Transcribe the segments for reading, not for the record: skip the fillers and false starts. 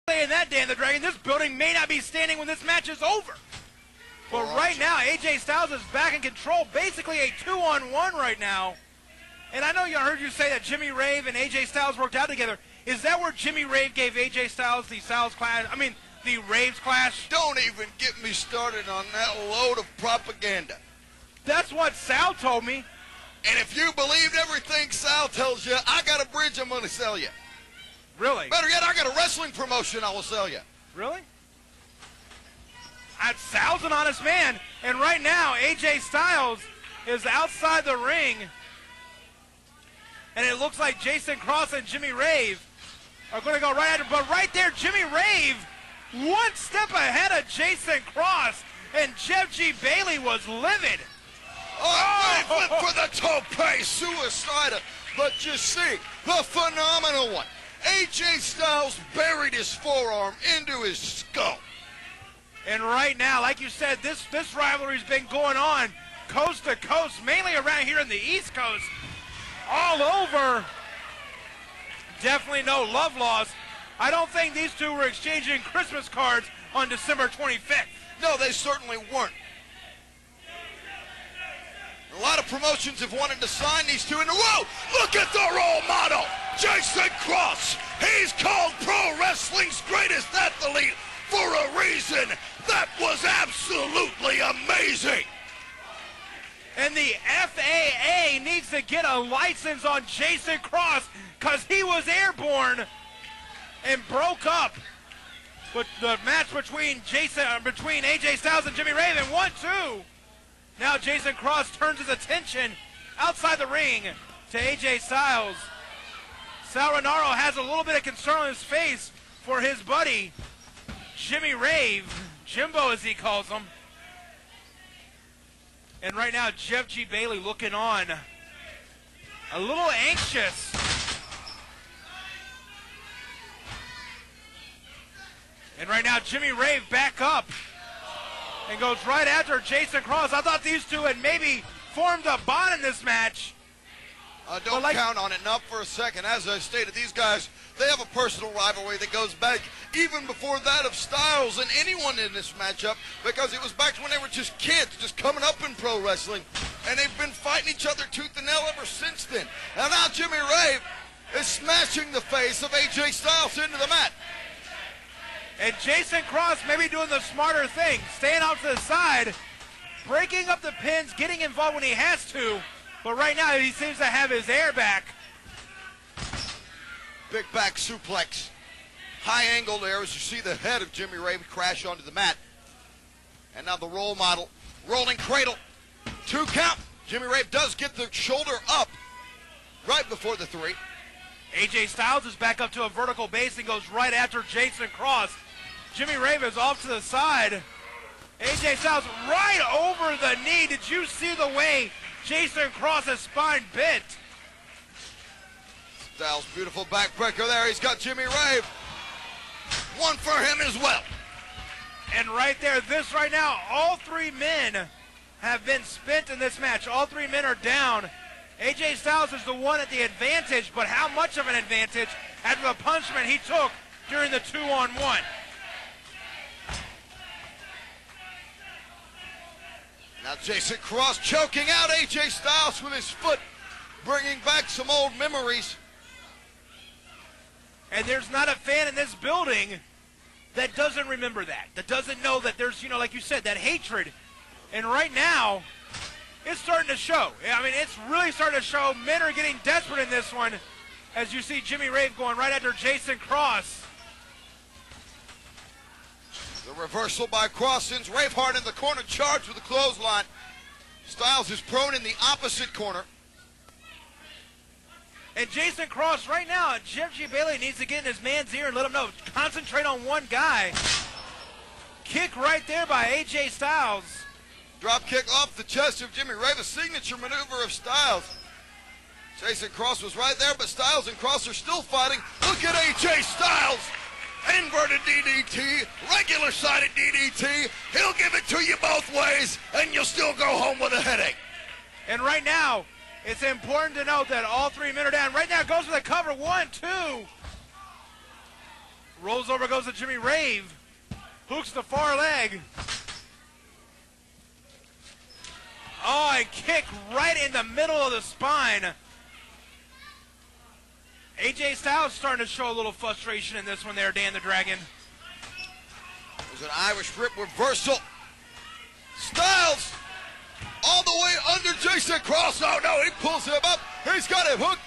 saying that, Dan the Dragon, this building may not be standing when this match is over. But right now, AJ Styles is back in control, basically a 2-on-1 right now. And I know you heard you say that Jimmy Rave and AJ Styles worked out together. Is that where Jimmy Rave gave AJ Styles the the Raves clash? Don't even get me started on that load of propaganda. That's what Sal told me. And if you believed everything Sal tells you, I got a bridge I'm going to sell you. Really? Better yet, I got a wrestling promotion I will sell you. Really? Sal's an honest man. And right now, AJ Styles is outside the ring. And it looks like Jason Cross and Jimmy Rave are going to go right at it. But right there, Jimmy Rave, one step ahead of Jason Cross. And Jeff G. Bailey was livid. Oh, went for the tope suicide. But you see, the phenomenal one. AJ Styles buried his forearm into his skull. And right now, like you said, this rivalry's been going on coast to coast, mainly around here in the East Coast. All over. Definitely no love lost. I don't think these two were exchanging Christmas cards on December 25th. No, they certainly weren't. A lot of promotions have wanted to sign these two in a row. Look at the role model, Jason Cross. He's called pro wrestling's greatest athlete for a reason. That was absolutely amazing. And the FAA needs to get a license on Jason Cross because he was airborne and broke up. But the match between AJ Styles and Jimmy Rave, and 1-2. Now Jason Cross turns his attention outside the ring to AJ Styles. Sal Rinauro has a little bit of concern on his face for his buddy, Jimmy Rave, Jimbo as he calls him. And right now, Jeff G. Bailey looking on, a little anxious. And right now, Jimmy Rave back up and goes right after Jason Cross. I thought these two had maybe formed a bond in this match. Don't count on it, not for a second. As I stated, these guys, they have a personal rivalry that goes back even before that of Styles and anyone in this matchup, because it was back when they were just kids, just coming up in pro wrestling, and they've been fighting each other tooth and nail ever since then. And now Jimmy Rave is smashing the face of AJ Styles into the mat. And Jason Cross maybe doing the smarter thing, staying off to the side, breaking up the pins, getting involved when he has to, but right now he seems to have his air back. Big back suplex. High angle there as you see the head of Jimmy Rave crash onto the mat. And now the role model, rolling cradle. 2 count. Jimmy Rave does get the shoulder up right before the 3. AJ Styles is back up to a vertical base and goes right after Jason Cross. Jimmy Rave is off to the side. AJ Styles right over the knee. Did you see the way Jason Cross's spine bent? Styles, beautiful backbreaker there. He's got Jimmy Rave. One for him as well. And right there, this right now, all 3 men have been spent in this match. All 3 men are down. AJ Styles is the one at the advantage, but how much of an advantage after the punishment he took during the 2-on-1? Now Jason Cross choking out AJ Styles with his foot, bringing back some old memories. And there's not a fan in this building that doesn't remember that doesn't know that there's, like you said, that hatred. And right now, it's starting to show. I mean, it's really starting to show. Men are getting desperate in this one as you see Jimmy Rave going right after Jason Cross. The reversal by Cross sends Raveheart in the corner, charged with a clothesline. Styles is prone in the opposite corner. And Jason Cross right now, Jeff G. Bailey needs to get in his man's ear and let him know. Concentrate on one guy. Kick right there by AJ Styles. Drop kick off the chest of Jimmy Rave, a signature maneuver of Styles. Jason Cross was right there, but Styles and Cross are still fighting. Look at AJ Styles. Inverted DDT, regular sided DDT. He'll give it to you both ways, and you'll still go home with a headache. And right now, it's important to note that all 3 men are down. Right now, goes for the cover. 1, 2. Rolls over goes to Jimmy Rave. Hooks the far leg. Oh, and kick right in the middle of the spine. AJ Styles starting to show a little frustration in this one there, Dan the Dragon. There's an Irish Rip reversal. Styles all the way under Jason Cross. Oh no, he pulls him up. He's got him hooked.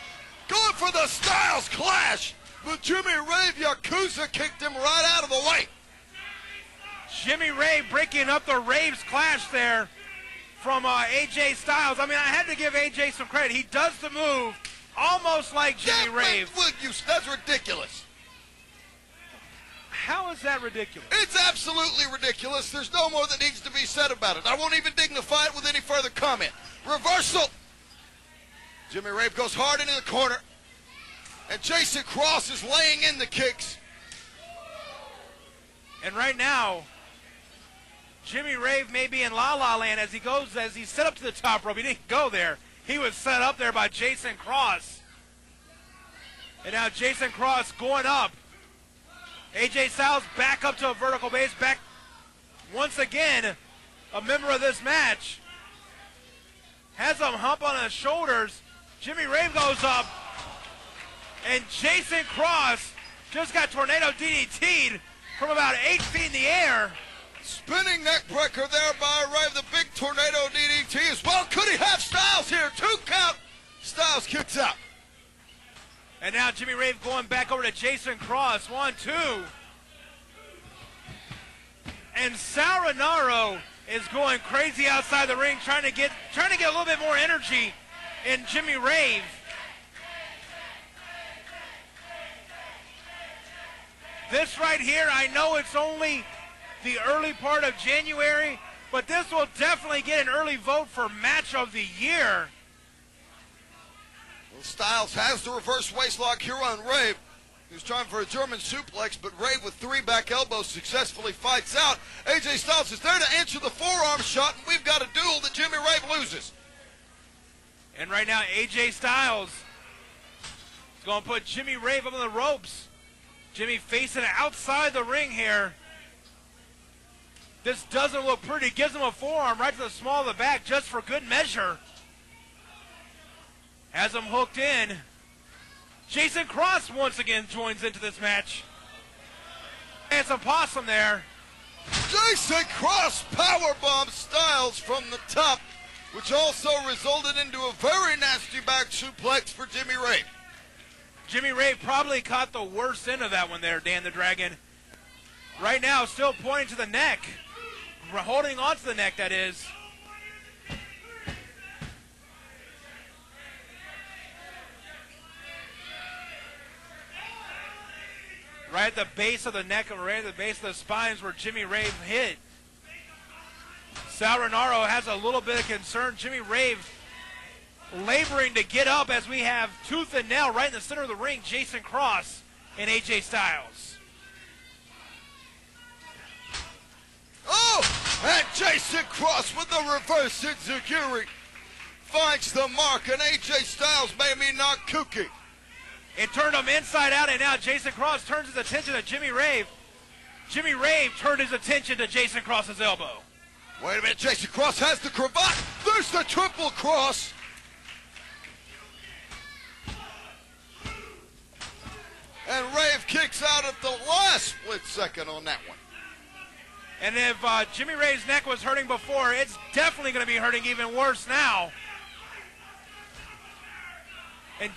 Going for the Styles clash. But Jimmy Rave Yakuza kicked him right out of the way. Jimmy Rave breaking up the Rave's clash there from AJ Styles. I mean, I had to give AJ some credit. He does the move almost like Jimmy Rave. That's ridiculous. How is that ridiculous? It's absolutely ridiculous. There's no more that needs to be said about it. I won't even dignify it with any further comment. Reversal. Jimmy Rave goes hard into the corner. And Jason Cross is laying in the kicks. And right now, Jimmy Rave may be in la-la land as he set up to the top rope. He didn't go there. He was set up there by Jason Cross. And now Jason Cross going up. AJ Styles back up to a vertical base. Back once again, a member of this match. Has him hump on his shoulders. Jimmy Rave goes up. And Jason Cross just got tornado DDT'd from about 8 feet in the air. Spinning neck breaker there by Rave, the big tornado DDT as well. Could he have Styles here? 2 count. Styles kicks out. And now Jimmy Rave going back over to Jason Cross. 1, 2. And Rinauro is going crazy outside the ring, trying to get a little bit more energy in Jimmy Rave. This right here, I know it's only the early part of January, but this will definitely get an early vote for match of the year. Well, Styles has the reverse waistlock here on Rave. He was trying for a German suplex, but Rave with 3 back elbows successfully fights out. AJ Styles is there to answer the forearm shot, and we've got a duel that Jimmy Rave loses. And right now, AJ Styles is going to put Jimmy Rave up on the ropes. Jimmy facing outside the ring here. This doesn't look pretty. Gives him a forearm right to the small of the back just for good measure. Has him hooked in. Jason Cross once again joins into this match. And some possum there. Jason Cross powerbomb Styles from the top, which also resulted into a very nasty back suplex for Jimmy Rave. Jimmy Rave probably caught the worst end of that one there, Dan the Dragon. Right now, still pointing to the neck. Holding on to the neck, that is. Right at the base of the neck, right at the base of the spines where Jimmy Rave hit. Rinauro has a little bit of concern. Jimmy Rave laboring to get up as we have tooth and nail right in the center of the ring, Jason Cross and AJ Styles. Oh, and Jason Cross with the reverse enziguri finds the mark, and AJ Styles made me not kooky. It turned him inside out, and now Jason Cross turns his attention to Jimmy Rave. Jimmy Rave turned his attention to Jason Cross's elbow. Wait a minute, Jason Cross has the cravat. There's the triple cross. And Rave kicks out at the last split second on that one. And if Jimmy Rave's neck was hurting before, it's definitely going to be hurting even worse now. And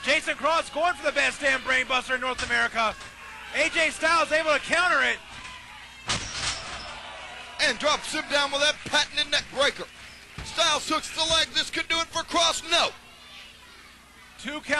Jason Cross going for the best damn brainbuster in North America. AJ Styles able to counter it. And drops him down with that patented neck breaker. Styles hooks the leg. This could do it for Cross. No. 2 count.